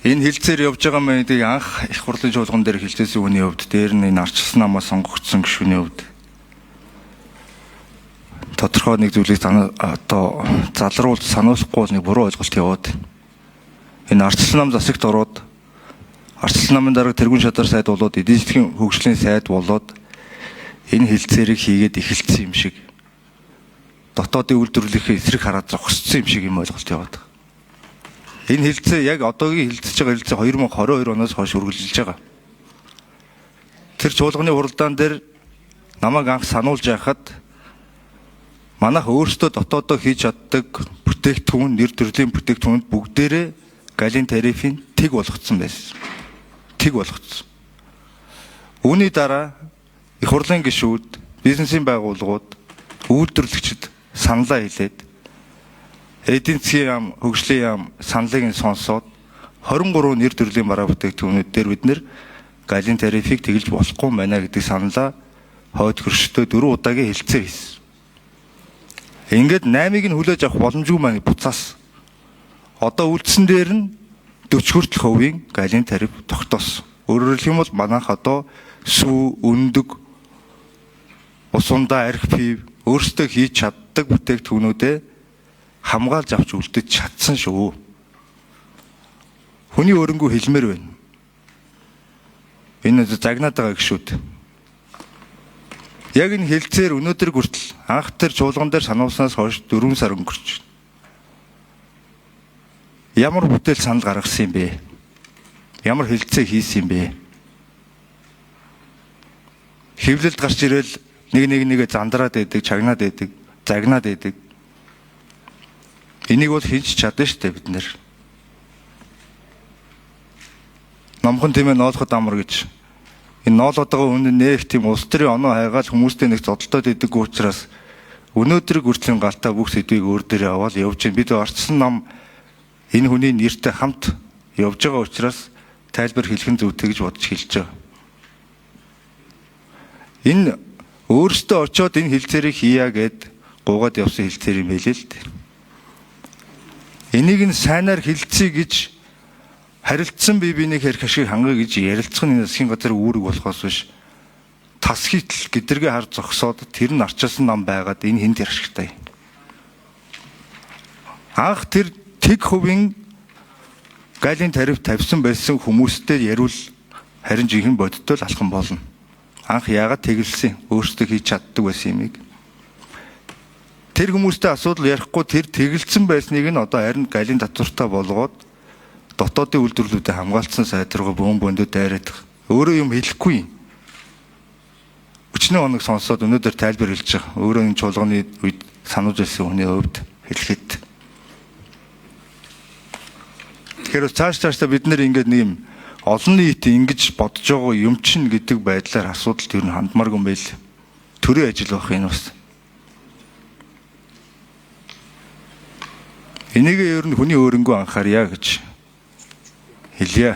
Энэ хилцээр явж байгаа мэйдийг анх их хурлын чуулган дээр хилцээсэн хүний хувьд дээр нь энэ ардчилсан намаа сонгогдсон гишүүний хувьд тодорхой нэг зүйлийг одоо залруулж сануулахгүй нэг буруу ойлголт яваад энэ ардчилсан нам засагт ороод ардчилсан намын дарга тэргүүн шадар сайд болоод эдийн засгийн хөгжлийн сайд болоод энэ хилцээрийг хийгээд эхэлсэн юм шиг дотоодын үйлдвэрлэлийн эсрэг хараад зогссон юм шиг юм ойлголт яваад байгаа. Энэ хилцээ яг одоогийн хилцэж байгаа хилцээ 2022 оноос хойш үргэлжилж байгаа. Тэр чуулганы хуралдаан дээр намайг анх сануулж яхад манайх өөрсдөө дотоодоо хийж чаддаг бүтээгдэхүүн, нэр төрлийн бүтээгдэхүүнд бүгдээрээ галын тарифын тэг болгоцсон байсан. Тэг болгоцсон. Үүний дараа их хурлын гишүүд, бизнесийн байгууллагууд, үйлдвэрлэгчид саналаа хэлээд эдийн засгийн яам, хөгжлийн яам саналыг нь сонсоод 23 нэр төрлийн бараа бүтээгдэхүүнүүд дээр бид нэр галын тарифыг тэгэлж болохгүй байна гэдэг саналаа хойд хөрштөө 4 удаагийн хэлцээр хийсэн. Ингээд 8-ыг нь хүлээж авах боломжгүй маань буцаас одоо үлдсэн дээр нь 40 хүртэл хувийн галын тариф тогтоосон. Өөрөөр хэлбэл манайх одоо сүү, өндөг, усундаа арх пив өөрсдөө хийж чаддаг бүтээгдэхүүнүүдээ хамгаалж авч үлдэж чадсан шүү. Хүний өрөнгөө хэлмээр байна. Энэ загнаад байгаа гişүүд. Яг энэ хэлцээр өнөөдөр хүртэл анх тэр чуулган дээр сануулснаас хойш 4 сар өнгөрч байна. Ямар бүтээл санал гаргасан юм бэ? Ямар хэлцээ хийсэн юм бэ? Хэвлэлд гарч ирэл нэг зандраад байдаг, чагнаад байдаг, загнаад байдаг. Энийг бол хийж чадна шүү дээ бид нэр. Номхон тийм ээ ноолоход амар гэж. Энэ ноолоодоо өмнө нэг тийм улс төрийн оноо хайгаал хүмүүстэй нэг зодтолтод идэггүй учраас өнөөдрийг хүртлийн галтаа бүх сэдвийг өөр дээрээ аваад явж байна. Бид ардчилсан нам энэ хүний нэртэй хамт явж байгаа учраас тайлбар хэлхэн зүйтэй гэж бодож хэлж байгаа. Энэ өөрөөсөө очиод энэ хэлцээрийг хийя гэд гуугаад явсан хэлцээр юм хэлээ л дээ. Энийг нь сайнаар хэлцээ гэж харилцсан бие биенийг хэрэг ашиг хангая гэж ярилцах нь засгийн газар үүрэг болохоос биш. Тас хийтэл гэдэргээ хар зогсоод тэр нь арчилсан нам байгаад энэ хэнд ашигтай. Анх тэр тэг хувийн галын тариф тавьсан байсан хүмүүстэй яривал харин жинхэнэ бодиттой л алхам болно. Анх яагаад тэгэлсэн өөрсдөө хийж чаддаг байсан юмыг. Тэр хүмүүстэй асуудал ярихгүй тэр тэгэлсэн байсныг нь одоо харин галын татвартай болгоод дотоодын үйлдвэрлэлүүдэд хамгаалцсан сайд руу бөөндөө дайраад өөрөө юм хэлэхгүй. Өчнөө хоног сонсоод өнөөдөр тайлбар хэлж байгаа. Өөрөө энэ чуулганы үед сануулж байсан хүний хувьд хэлэхэд. Тэгэхээр цаашдаа бид нэр ингээд нэм олон нийт ингэж бодож байгаа юм чинь гэдэг байдлаар асуудалд юу н хандмааргүй юм байл. Төрийн ажил байх энэ бас. Энийг ер нь хүний өөрөнгөө анхаарья гэж хэлье.